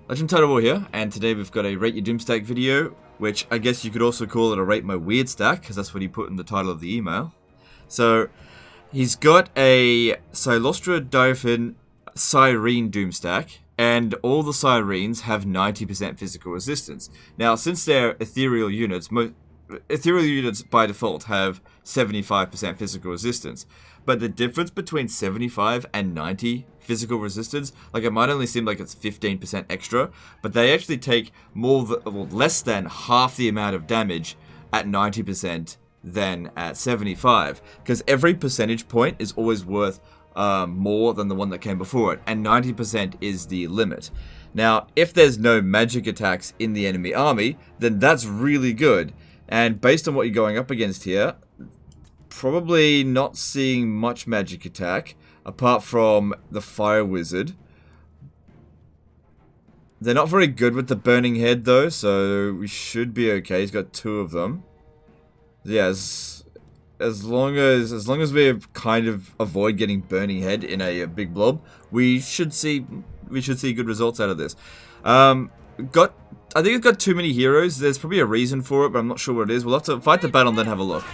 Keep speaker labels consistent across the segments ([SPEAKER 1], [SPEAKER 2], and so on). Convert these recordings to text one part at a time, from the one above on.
[SPEAKER 1] Legend Title War here, and today we've got a Rate Your Doomstack video, which I guess you could also call it a Rate My Weird Stack, because that's what he put in the title of the email. So, he's got a Silostra Diaphin Syreen Doomstack, and all the Syreens have 90% physical resistance. Now, since they're ethereal units by default have 75% physical resistance. But the difference between 75 and 90 physical resistance, like it might only seem like it's 15% extra, but they actually take less than half the amount of damage at 90% than at 75. Because every percentage point is always worth more than the one that came before it, and 90% is the limit. Now, if there's no magic attacks in the enemy army, then that's really good. And based on what you're going up against here, probably not seeing much magic attack, apart from the Fire Wizard. They're not very good with the Burning Head though, so we should be okay. He's got 2 of them. Yeah, as long as we kind of avoid getting Burning Head in a big blob, we should see good results out of this. I think it's got too many heroes. There's probably a reason for it, but I'm not sure what it is. We'll have to fight the battle and then have a look.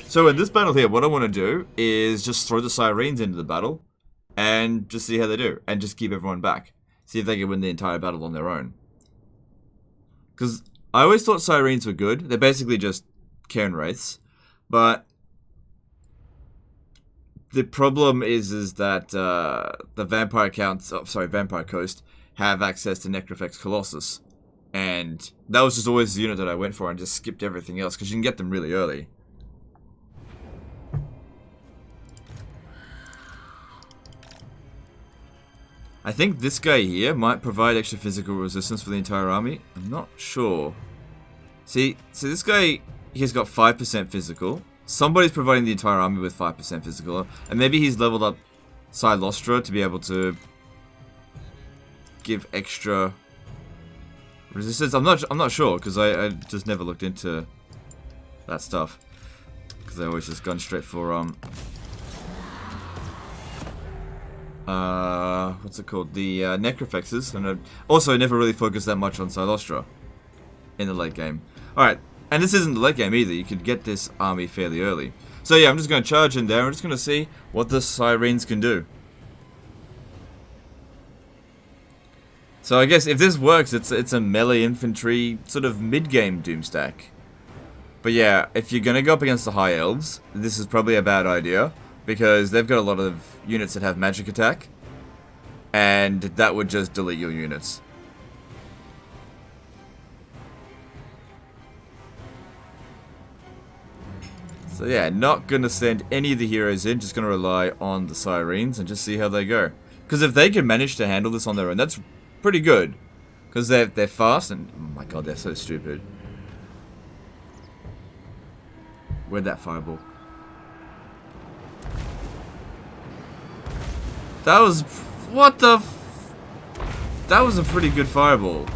[SPEAKER 1] So in this battle here, what I want to do is just throw the Syreens into the battle and just see how they do, and just keep everyone back. See if they can win the entire battle on their own. Because I always thought Syreens were good. They're basically just Cairn Wraiths. But the problem is that the Vampire Coast have access to Necrofex Colossus. And that was just always the unit that I went for and just skipped everything else, because you can get them really early. I think this guy here might provide extra physical resistance for the entire army. I'm not sure. See, so this guy, he's got 5% physical. Somebody's providing the entire army with 5% physical. And maybe he's leveled up Silostra to be able to give extra resistance. I'm not sure, because I just never looked into that stuff. Because I always just gone straight for what's it called? The Necrofexes, and also never really focused that much on Silostra in the late game. Alright, and this isn't the late game either. You could get this army fairly early. So yeah, I'm just going to charge in there. I'm just going to see what the Syreens can do. So I guess if this works, it's a melee infantry sort of mid-game Doomstack. But yeah, if you're going to go up against the High Elves, this is probably a bad idea, because they've got a lot of units that have magic attack, and that would just delete your units. So yeah, not going to send any of the heroes in, just going to rely on the Syreens and just see how they go. Because if they can manage to handle this on their own, that's pretty good. Because they're fast and... oh my god, they're so stupid. Where'd that fireball? That was... what the f... that was a pretty good fireball.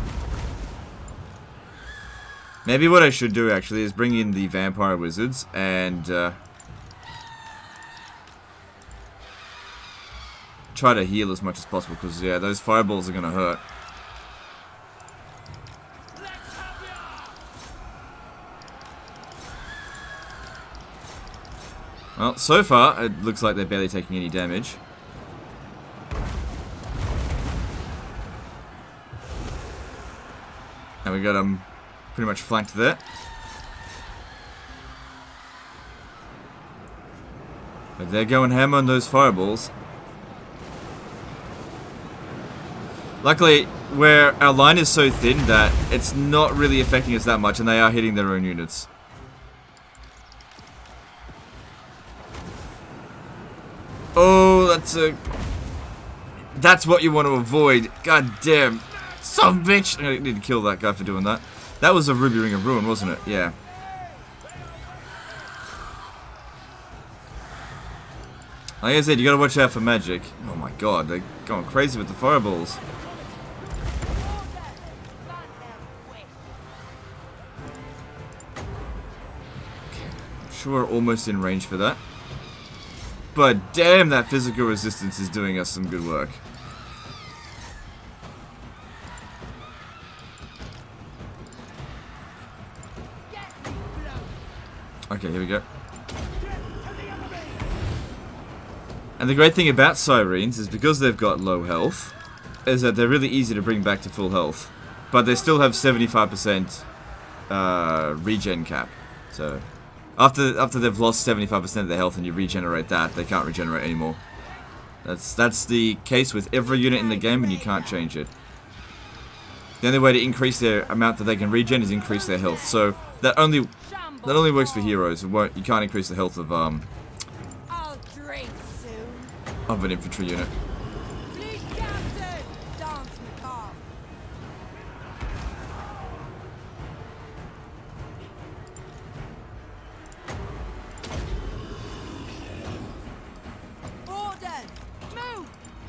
[SPEAKER 1] Maybe what I should do actually is bring in the Vampire Wizards and try to heal as much as possible, because yeah, those fireballs are gonna hurt. Well, so far it looks like they're barely taking any damage. And we got them pretty much flanked there. But they're going ham on those fireballs. Luckily, where our line is so thin that it's not really affecting us that much, and they are hitting their own units. Oh, that's what you want to avoid. God damn. Son of a bitch! I need to kill that guy for doing that. That was a Ruby Ring of Ruin, wasn't it? Yeah. Like I said, you gotta watch out for magic. Oh my god, they're going crazy with the fireballs. I'm sure we're almost in range for that. But damn, that physical resistance is doing us some good work. Okay, here we go. And the great thing about Syreens is because they've got low health, is that they're really easy to bring back to full health. But they still have 75% regen cap. So after they've lost 75% of their health and you regenerate that, they can't regenerate anymore. That's the case with every unit in the game, and you can't change it. The only way to increase their amount that they can regen is increase their health. So that only works for heroes. You can't increase the health of an infantry unit.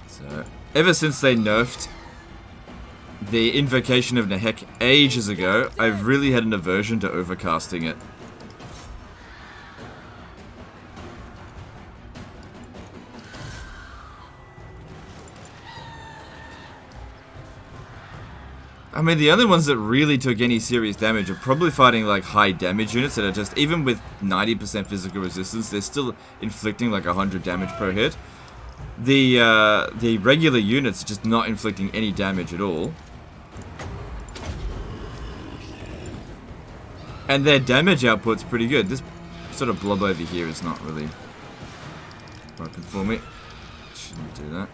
[SPEAKER 1] So ever since they nerfed the invocation of Nehek ages ago, I've really had an aversion to overcasting it. I mean, the only ones that really took any serious damage are probably fighting like high damage units that are just, even with 90% physical resistance, they're still inflicting like 100 damage per hit. The regular units are just not inflicting any damage at all. And their damage output's pretty good. This sort of blob over here is not really working for me. Shouldn't do that.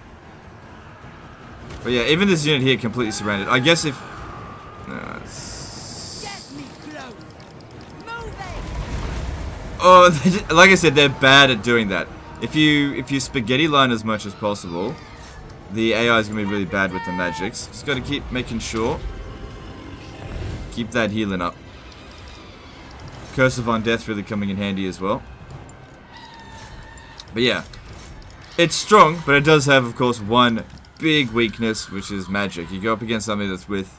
[SPEAKER 1] But yeah, even this unit here completely surrounded. I guess if... No, oh, like I said, they're bad at doing that. If you spaghetti line as much as possible, the AI is going to be really bad with the magics. Just got to keep making sure. Keep that healing up. Curse of Undeath really coming in handy as well. But yeah, it's strong, but it does have, of course, one big weakness, which is magic. You go up against something that's with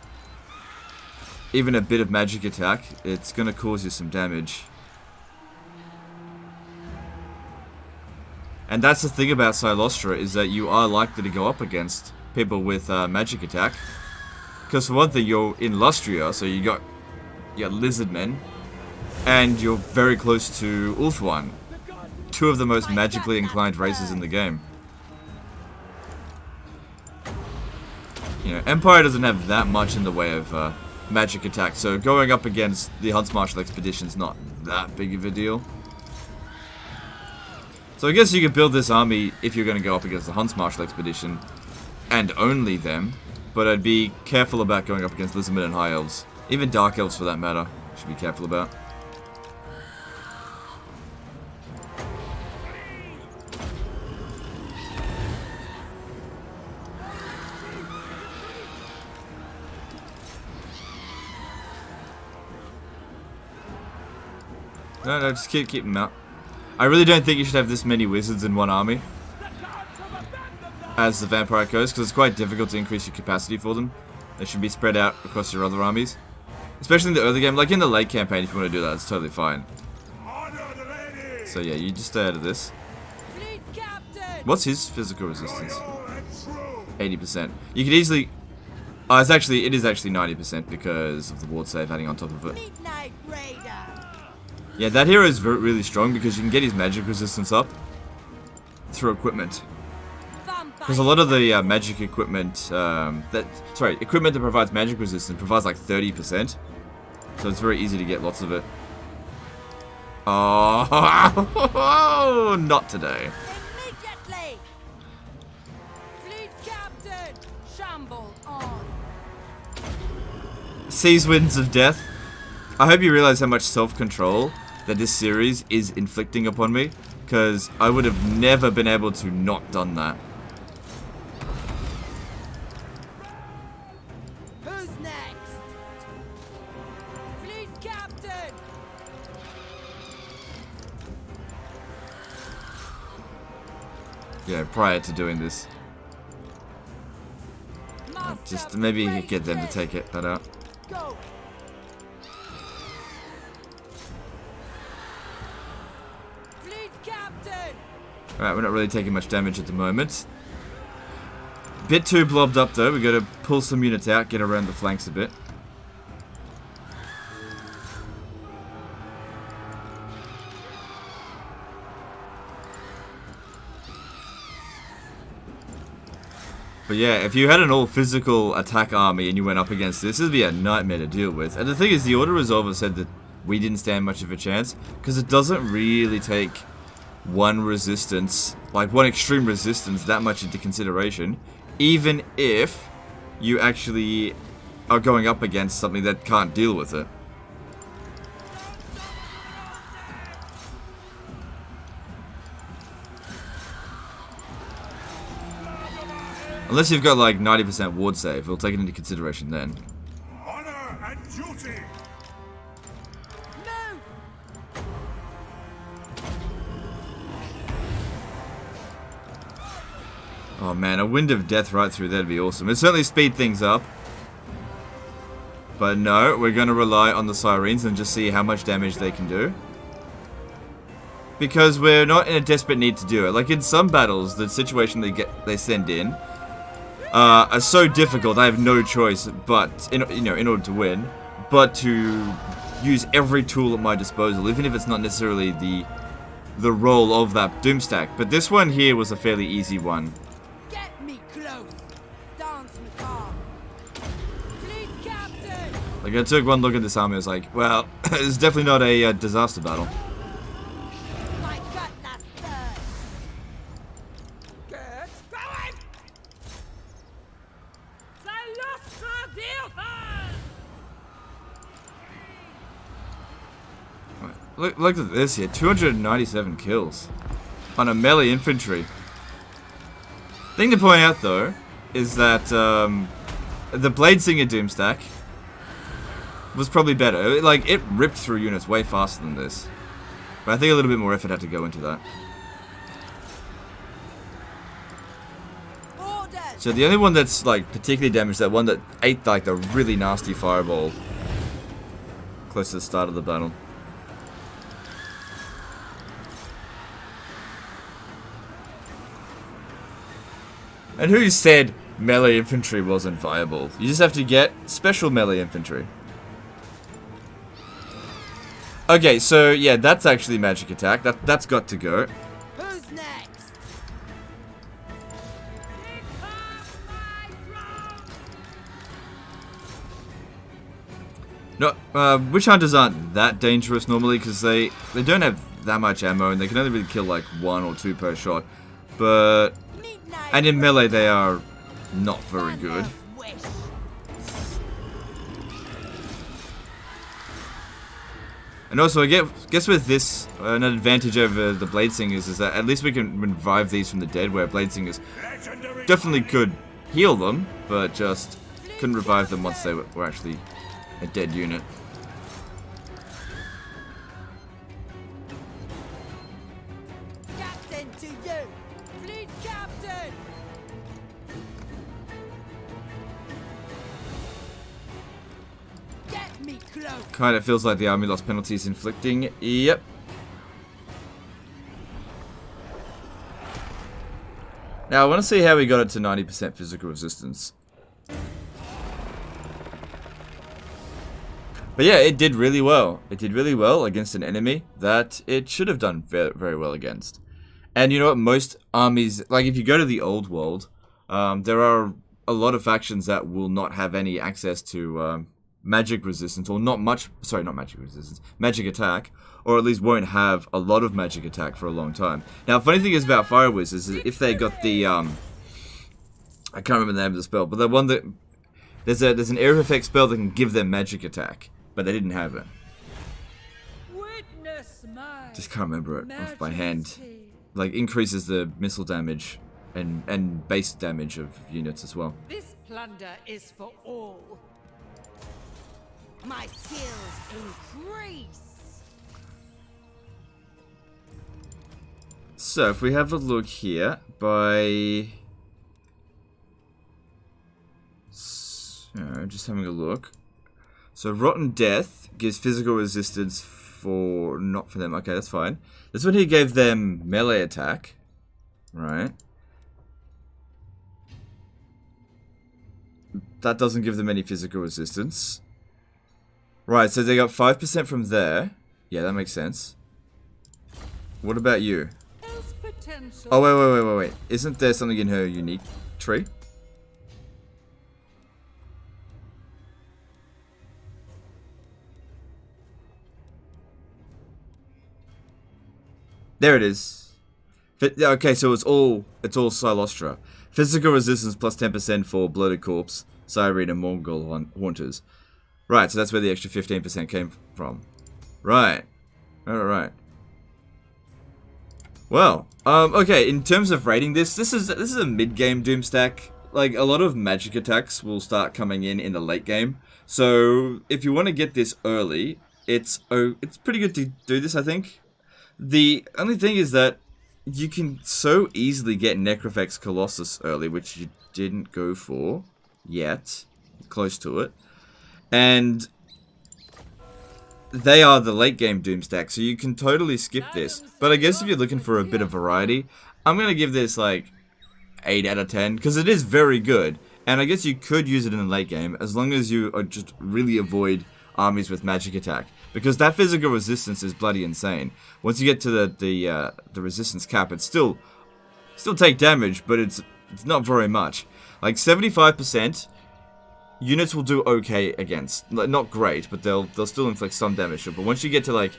[SPEAKER 1] even a bit of magic attack, it's going to cause you some damage. And that's the thing about Silostra, is that you are likely to go up against people with magic attack. Because for one thing, you're in Lustria, so you got lizard men. And you're very close to Ulthuan, two of the most magically inclined races in the game. You know, Empire doesn't have that much in the way of magic attack, so going up against the Hunts Martial Expedition's not that big of a deal. So I guess you could build this army if you're going to go up against the Hunts Martial Expedition, and only them, but I'd be careful about going up against Lizardmen and High Elves. Even Dark Elves, for that matter, should be careful about. No, just keep them out. I really don't think you should have this many wizards in one army as the Vampire Coast, because it's quite difficult to increase your capacity for them. They should be spread out across your other armies. Especially in the early game. Like in the late campaign, if you want to do that, it's totally fine. So yeah, you just stay out of this. What's his physical resistance? 80%. You could easily... Oh, it is actually 90% because of the ward save adding on top of it. Yeah, that hero is really strong because you can get his magic resistance up through equipment. Because a lot of the magic equipment, equipment that provides magic resistance provides like 30%. So it's very easy to get lots of it. Oh, not today.
[SPEAKER 2] Immediately! Fleet captain, shamble on.
[SPEAKER 1] Seize Winds of Death. I hope you realize how much self-control that this series is inflicting upon me, because I would have never been able to not done that.
[SPEAKER 2] Who's next? Fleet captain!
[SPEAKER 1] Yeah, prior to doing this. Just maybe get them to take that out.
[SPEAKER 2] Go!
[SPEAKER 1] Alright, we're not really taking much damage at the moment. Bit too blobbed up though, we gotta pull some units out, get around the flanks a bit. But yeah, if you had an all physical attack army and you went up against this, would be a nightmare to deal with. And the thing is, the auto resolver said that we didn't stand much of a chance because it doesn't really take one resistance, like one extreme resistance, that much into consideration, even if you actually are going up against something that can't deal with it. Unless you've got like 90% ward save, we'll take it into consideration then.
[SPEAKER 3] Honor and duty.
[SPEAKER 2] Move!
[SPEAKER 1] Oh man, a wind of death right through there'd be awesome. It'd certainly speed things up. But no, we're going to rely on the Syreens and just see how much damage they can do. Because we're not in a desperate need to do it. Like in some battles, the situation they send in are so difficult. I have no choice but in order to win, but to use every tool at my disposal, even if it's not necessarily the role of that Doomstack. But this one here was a fairly easy one.
[SPEAKER 2] Get me close! Dance macabre! Fleet captain!
[SPEAKER 1] Like I took one look at this army, I was like, well, it's definitely not a disaster battle.
[SPEAKER 2] My cutlass burns! Get going!
[SPEAKER 1] Look at this here, 297 kills on a melee infantry. Thing to point out though is that the Bladesinger Doomstack was probably better. Like it ripped through units way faster than this, but I think a little bit more effort had to go into that.
[SPEAKER 2] Orders!
[SPEAKER 1] So the only one that's like particularly damaged, that one that ate like the really nasty fireball close to the start of the battle. And who said melee infantry wasn't viable? You just have to get special melee infantry. Okay, so yeah, that's actually magic attack. That's got to go.
[SPEAKER 2] Who's next?
[SPEAKER 1] No, witch hunters aren't that dangerous normally because they don't have that much ammo and they can only really kill like 1 or 2 per shot. But and in melee they are not very good. And also, I guess with this, an advantage over the Bladesingers is that at least we can revive these from the dead, where Bladesingers definitely could heal them, but just couldn't revive them once they were actually a dead unit.
[SPEAKER 2] Captain to you! Fleet captain! Get me close!
[SPEAKER 1] Kind of feels like the army lost penalties inflicting. Yep. Now, I want to see how we got it to 90% physical resistance. But yeah, it did really well. It did really well against an enemy that it should have done very, very well against. And you know what? Most armies, like if you go to the old world, there are a lot of factions that will not have any access to magic resistance, or not much, sorry, not magic resistance, magic attack, or at least won't have a lot of magic attack for a long time. Now, funny thing is about Fire Wizards is if they got the, I can't remember the name of the spell, but the one that, there's an area effect spell that can give them magic attack, but they didn't have it.
[SPEAKER 2] Witness my
[SPEAKER 1] Just can't remember it off by hand.
[SPEAKER 2] majesty.
[SPEAKER 1] Like, increases the missile damage and base damage of units as well.
[SPEAKER 2] This plunder is for all. My skills increase.
[SPEAKER 1] So, if we have a look here, by... So, just having a look. So, Rotten Death gives physical resistance for... Not for them, okay, that's fine. This one here gave them melee attack. Right. That doesn't give them any physical resistance. Right, so they got 5% from there. Yeah, that makes sense. What about you? Oh, wait. Isn't there something in her unique tree? There it is. Okay, so it's all Silostra. Physical resistance plus 10% for Bloated Corpse, Syrene, and Mongol Haunters. Right, so that's where the extra 15% came from. Right. Alright. Well, okay, in terms of rating this is a mid-game Doomstack. Like, a lot of magic attacks will start coming in the late game. So, if you want to get this early, it's pretty good to do this, I think. The only thing is that you can so easily get Necrofex Colossus early, which you didn't go for yet. Close to it. And they are the late game Doomstack, so you can totally skip this. But I guess if you're looking for a bit of variety, I'm going to give this like 8 out of 10, because it is very good. And I guess you could use it in the late game, as long as you just really avoid armies with magic attack. Because that physical resistance is bloody insane. Once you get to the resistance cap, it's still take damage, but it's not very much. Like 75%, units will do okay against. Like, not great, but they'll still inflict some damage. But once you get to like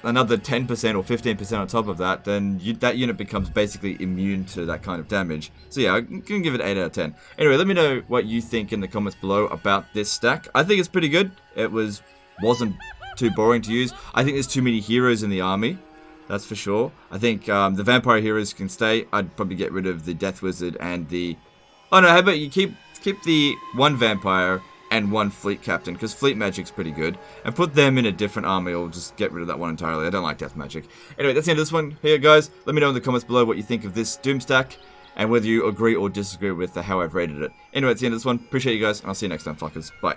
[SPEAKER 1] another 10% or 15% on top of that, then that unit becomes basically immune to that kind of damage. So yeah, I can give it 8 out of 10. Anyway, let me know what you think in the comments below about this stack. I think it's pretty good. It wasn't too boring to use. I think there's too many heroes in the army. That's for sure. I think the vampire heroes can stay. I'd probably get rid of the Death Wizard and the... Oh no, how about you keep the one vampire and one fleet captain, because fleet magic's pretty good, and put them in a different army, or just get rid of that one entirely. I don't like death magic. Anyway, that's the end of this one. Here, guys, let me know in the comments below what you think of this Doomstack, and whether you agree or disagree with how I've rated it. Anyway, that's the end of this one. Appreciate you guys, and I'll see you next time, fuckers. Bye.